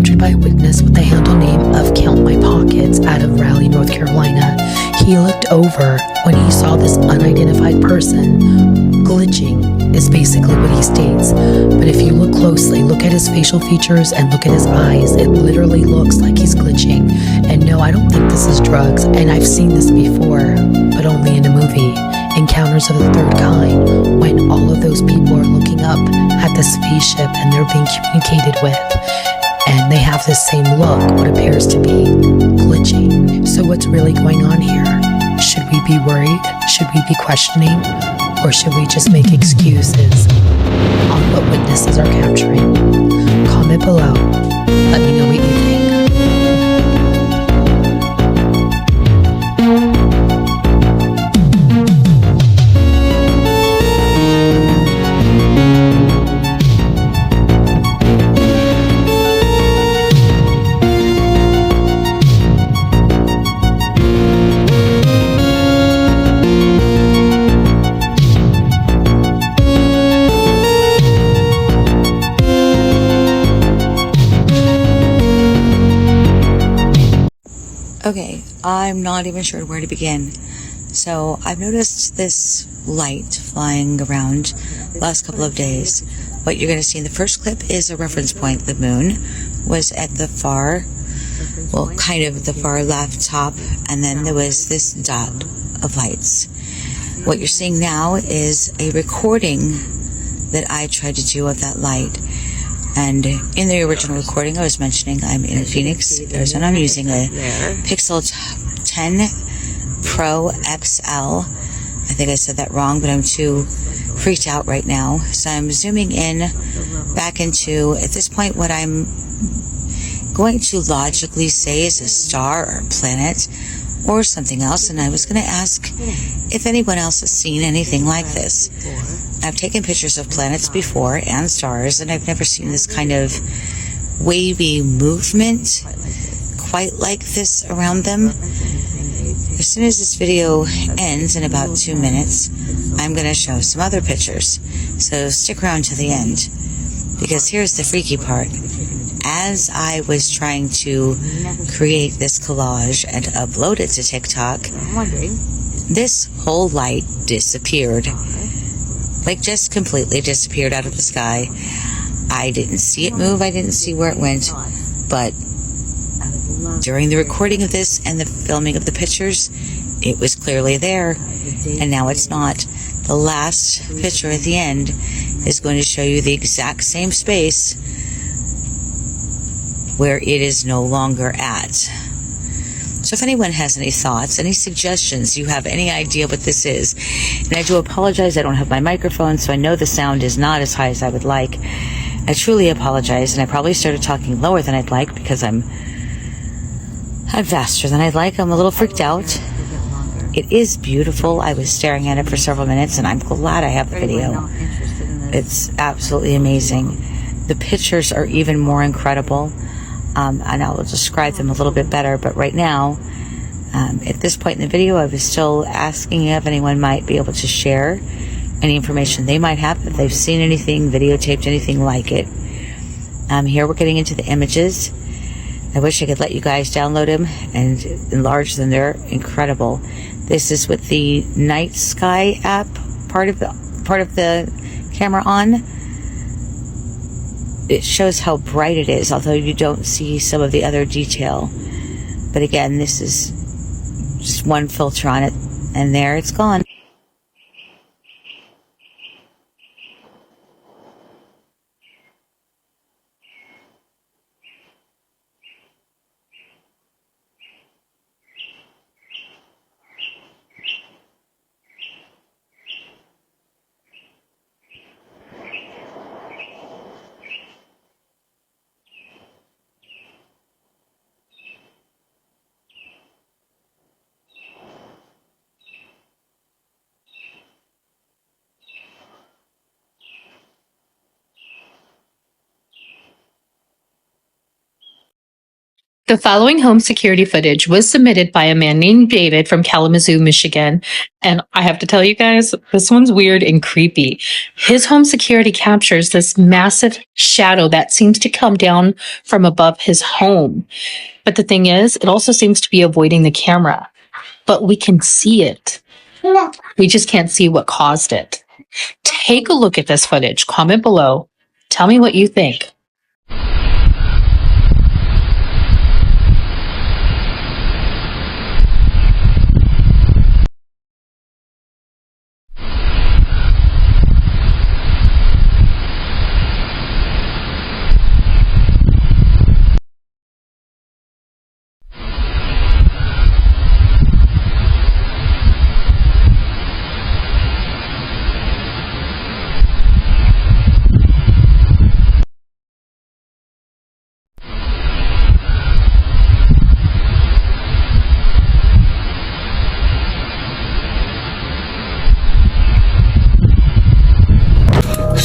captured by a witness with the handle name of Count My Pockets out of Raleigh, North Carolina. He looked over when he saw this unidentified person glitching, is basically what he states. But if you look closely, look at his facial features and look at his eyes, it literally looks like he's glitching. And no, I don't think this is drugs, and I've seen this before, but only in a movie, Encounters of the Third Kind, when all of those people are looking up at the spaceship and they're being communicated with, and they have the same look, what appears to be glitching. So what's really going on here? Should we be worried? Should we be questioning? Or should we just make excuses on what witnesses are capturing? Comment below. Let me know what you think. Okay, I'm not even sure where to begin. So I've noticed this light flying around the last couple of days. What you're going to see in the first clip is a reference point. The moon was at the far, well, kind of the far left top, and then there was this dot of lights. What you're seeing now is a recording that I tried to do of that light. And in the original recording, I was mentioning I'm in Phoenix, Arizona. I'm using a Pixel 10 Pro XL. I think I said that wrong, but I'm too freaked out right now. So I'm zooming in back into, at this point, what I'm going to logically say is a star or a planet or something else. And I was going to ask if anyone else has seen anything like this. I've taken pictures of planets before and stars, and I've never seen this kind of wavy movement quite like this around them. As soon as this video ends in about 2 minutes, I'm going to show some other pictures. So stick around to the end, because here's the freaky part. As I was trying to create this collage and upload it to TikTok, this whole light disappeared. Like, just completely disappeared out of the sky. I didn't see it move. I didn't see where it went. But during the recording of this and the filming of the pictures, it was clearly there. And now it's not. The last picture at the end is going to show you the exact same space where it is no longer at. So if anyone has any thoughts, any suggestions, you have any idea what this is, and I do apologize, I don't have my microphone, so I know the sound is not as high as I would like. I truly apologize, and I probably started talking lower than I'd like because I'm faster than I'd like. I'm a little freaked out. It is beautiful. I was staring at it for several minutes, and I'm glad I have the video. It's absolutely amazing. The pictures are even more incredible. And I will describe them a little bit better, but right now, at this point in the video, I was still asking if anyone might be able to share any information they might have, if they've seen anything, videotaped anything like it. Here we're getting into the images. I wish I could let you guys download them and enlarge them. They're incredible. This is with the night sky app part of the camera on. It shows how bright it is, although you don't see some of the other detail. But again, this is just one filter on it, and there it's gone. The following home security footage was submitted by a man named David from Kalamazoo, Michigan. And I have to tell you guys, this one's weird and creepy. His home security captures this massive shadow that seems to come down from above his home. But the thing is, it also seems to be avoiding the camera. But we can see it. We just can't see what caused it. Take a look at this footage. Comment below. Tell me what you think.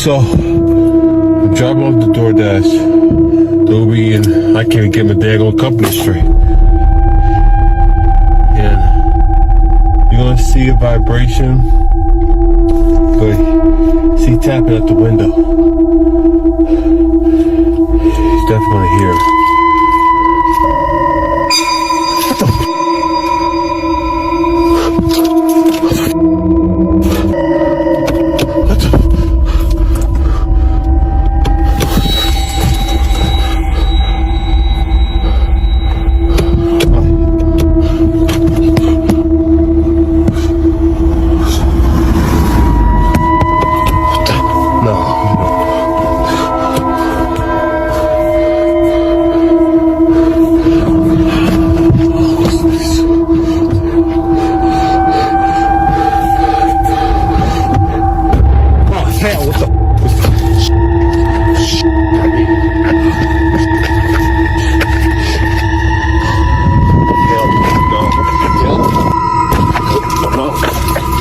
So, I'm driving off the DoorDash, Adobe, and I can't even get my daggone company straight. And you're gonna see a vibration, but see tapping at the window. He's definitely here.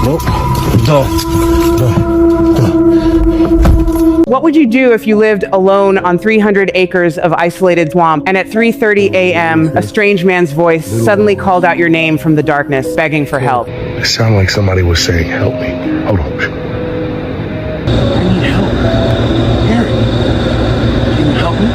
What the? What would you do if you lived alone on 300 acres of isolated swamp and at 3:30 a.m. a strange man's voice suddenly called out your name from the darkness, begging for help? It sounded like somebody was saying, "Help me." Hold on. I need help. Harry, can you help me?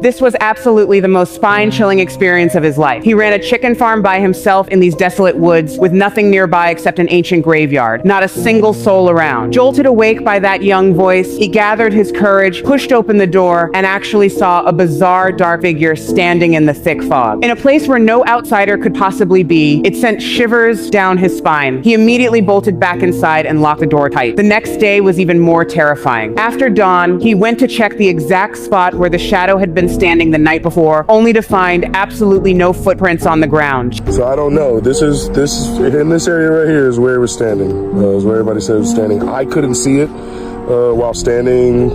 This was absolutely the most spine-chilling experience of his life. He ran a chicken farm by himself in these desolate woods with nothing nearby except an ancient graveyard. Not a single soul around. Jolted awake by that young voice, he gathered his courage, pushed open the door, and actually saw a bizarre dark figure standing in the thick fog. In a place where no outsider could possibly be, it sent shivers down his spine. He immediately bolted back inside and locked the door tight. The next day was even more terrifying. After dawn, he went to check the exact spot where the shadow had been standing the night before, only to find absolutely no footprints on the ground. So I don't know. This is in this area right here is where it was standing. Is where everybody said it was standing. I couldn't see it while standing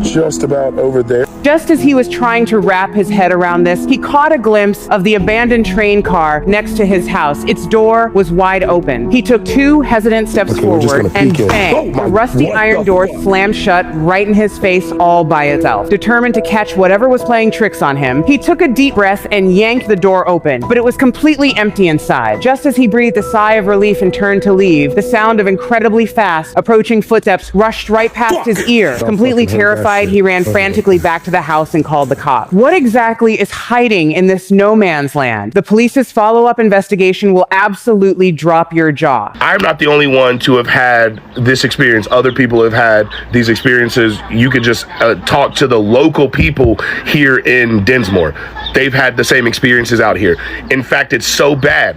just about over there. Just as he was trying to wrap his head around this, he caught a glimpse of the abandoned train car next to his house. Its door was wide open. He took 2 hesitant steps forward and bang, the rusty iron door slammed shut right in his face all by itself. Determined to catch whatever was playing tricks on him, he took a deep breath and yanked the door open, but it was completely empty inside. Just as he breathed a sigh of relief and turned to leave, the sound of incredibly fast approaching footsteps rushed right past his ear. Completely terrified, he ran frantically back to the house and called the cops. What exactly is hiding in this no man's land? The police's follow-up investigation will absolutely drop your jaw. I'm not the only one to have had this experience. Other people have had these experiences. You could just talk to the local people here in Dinsmore. They've had the same experiences out here. In fact, it's so bad.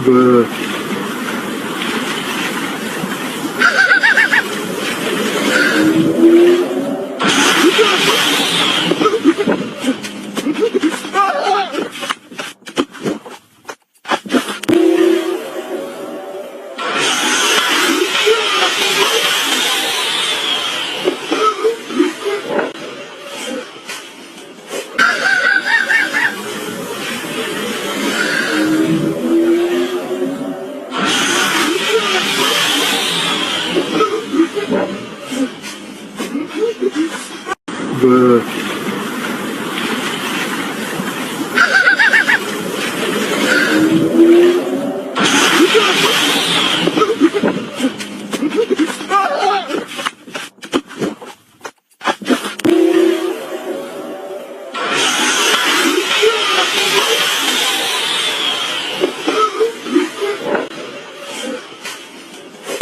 You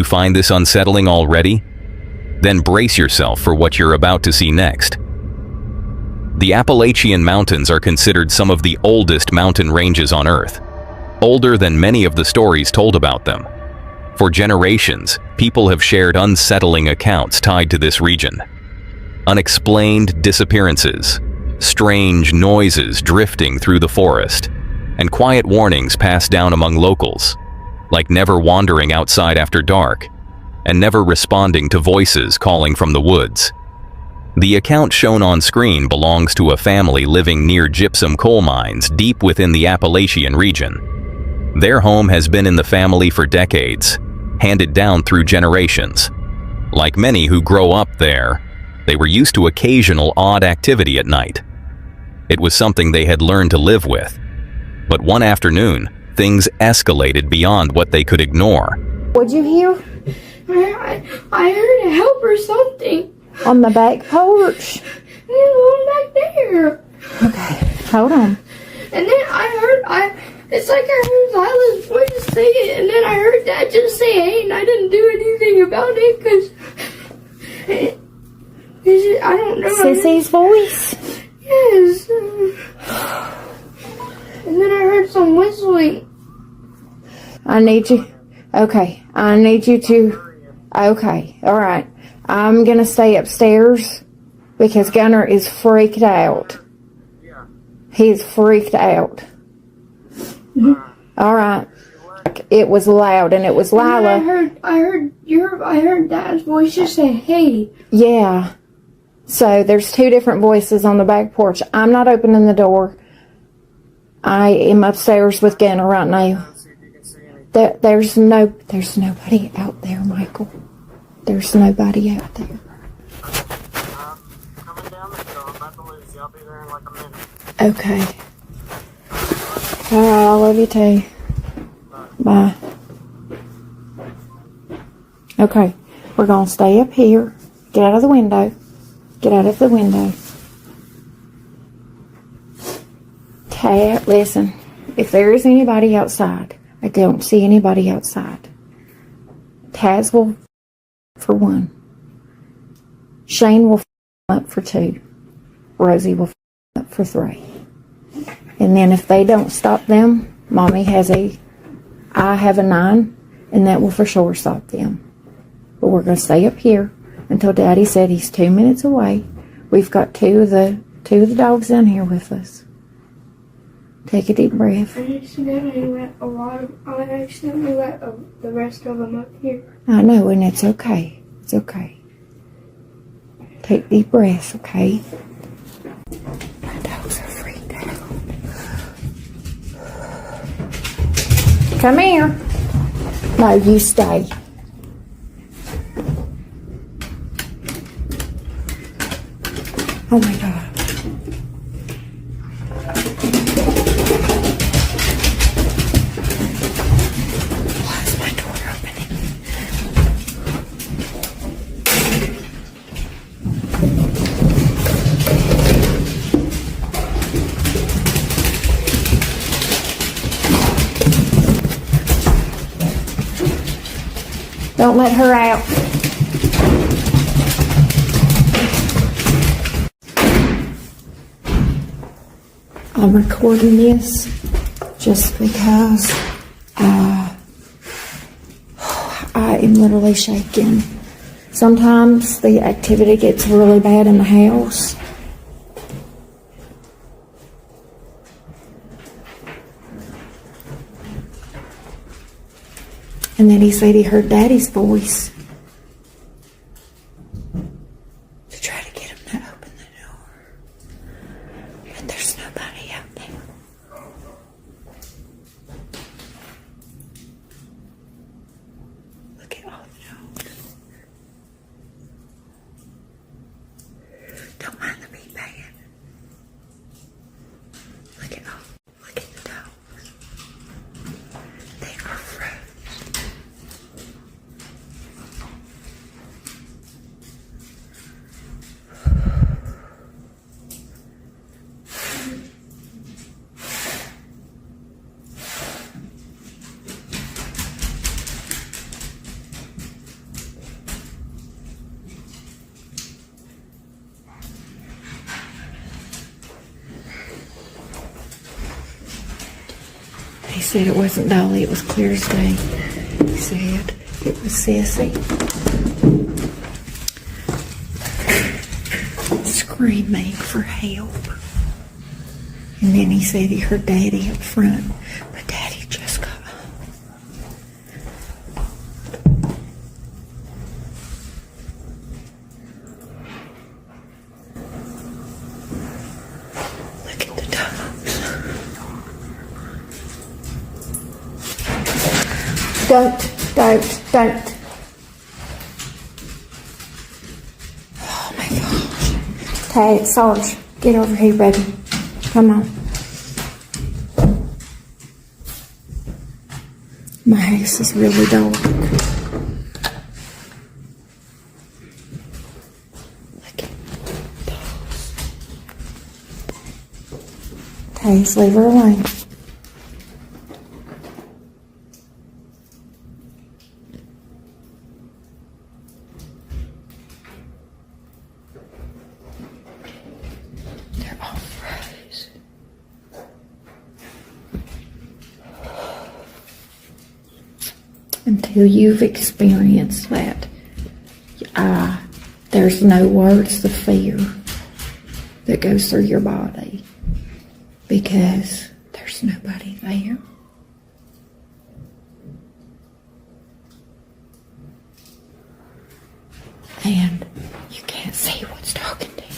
find this unsettling already? Then brace yourself for what you're about to see next. The Appalachian Mountains are considered some of the oldest mountain ranges on Earth, older than many of the stories told about them. For generations, people have shared unsettling accounts tied to this region. Unexplained disappearances, strange noises drifting through the forest, and quiet warnings passed down among locals, like never wandering outside after dark and never responding to voices calling from the woods. The account shown on screen belongs to a family living near gypsum coal mines deep within the Appalachian region. Their home has been in the family for decades, handed down through generations. Like many who grow up there, they were used to occasional odd activity at night. It was something they had learned to live with. But one afternoon, things escalated beyond what they could ignore. What'd you hear? I heard a help or something. On the back porch. There's one back there. Okay, hold on. And then it's like I heard Lila's voice say it, and then I heard Dad just say hey, and I didn't do anything about it because I don't know. Sissy's voice? Yes. And then I heard some whistling. I need you to, okay, alright. I'm gonna stay upstairs because Gunner is freaked out. He's freaked out. Alright. It was loud and it was Lila. I heard Dad's voice just say hey. Yeah. So there's two different voices on the back porch. I'm not opening the door. I am upstairs with Gunner right now. There's nobody out there, Michael. There's nobody out there. Coming down the hill. I'm about to lose you. I'll be there in like a minute. Okay. Alright, I love you too. Bye. Okay, we're gonna stay up here. Get out of the window. Get out of the window. Cat, listen. If there is anybody outside, I don't see anybody outside. Taz will for 1. Shane will up for 2. Rosie will up for 3. And then if they don't stop them, Mommy has I have a 9, and that will for sure stop them. But we're going to stay up here until Daddy said he's 2 minutes away. We've got two of the dogs in here with us. Take a deep breath. I accidentally let the rest of them up here. I know, and it's okay. It's okay. Take deep breaths, okay? My dogs are freaked out. Come here. No, you stay. Oh my God. Why is my door opening? Don't let her out. I'm recording this just because I am literally shaking. Sometimes the activity gets really bad in the house. And then he said he heard Daddy's voice to try to get him to open the door. But there's nobody out there. Look at all the dogs. Don't mind the big bad. Look at the dogs. They are frozen. He said it wasn't Dolly, it was clear as day. He said it was Sissy. Screaming for help. And then he said he heard Daddy up front, but Daddy just got home. Look at the dogs. Don't. Oh my gosh. Hey, Sarge, get over here, baby. Come on. My house is really dark. Look at those. Taze, leave her alone. They're all froze. Until you've experienced that, there's no words of fear that goes through your body because there's nobody there. And you can't see what's talking to you.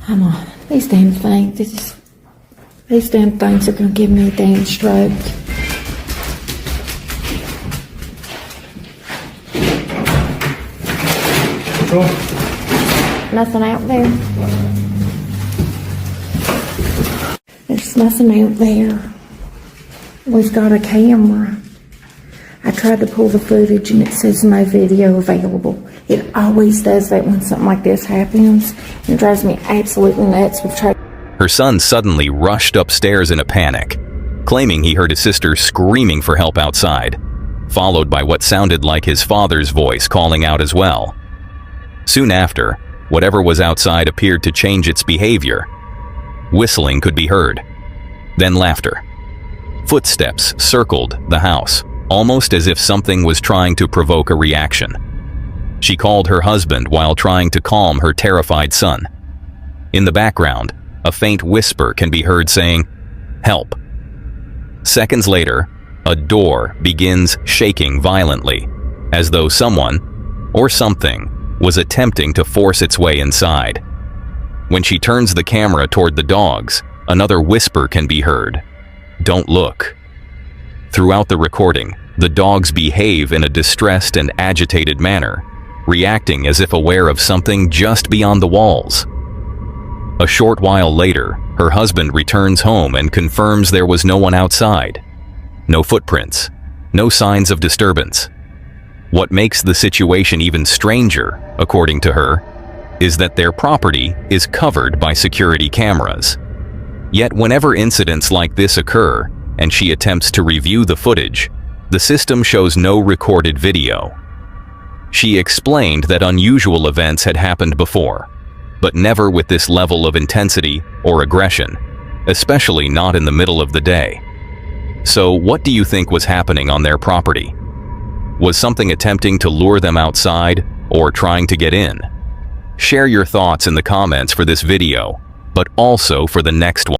Come on, these damn things. These damn things are gonna give me a damn stroke. Nothing out there. There's nothing out there. We've got a camera. I tried to pull the footage and it says no video available. It always does that when something like this happens. It drives me absolutely nuts. We've tried. Her son suddenly rushed upstairs in a panic, claiming he heard his sister screaming for help outside, followed by what sounded like his father's voice calling out as well. Soon after, whatever was outside appeared to change its behavior. Whistling could be heard, then laughter. Footsteps circled the house, almost as if something was trying to provoke a reaction. She called her husband while trying to calm her terrified son. In the background, a faint whisper can be heard saying, "Help." Seconds later, a door begins shaking violently, as though someone, or something, was attempting to force its way inside. When she turns the camera toward the dogs, another whisper can be heard, "Don't look." Throughout the recording, the dogs behave in a distressed and agitated manner, reacting as if aware of something just beyond the walls. A short while later, her husband returns home and confirms there was no one outside. No footprints, no signs of disturbance. What makes the situation even stranger, according to her, is that their property is covered by security cameras. Yet whenever incidents like this occur, and she attempts to review the footage, The system shows no recorded video. She explained that unusual events had happened before, but never with this level of intensity or aggression, especially not in the middle of the day. So what do you think was happening on their property? Was something attempting to lure them outside or trying to get in? Share your thoughts in the comments for this video, but also for the next one.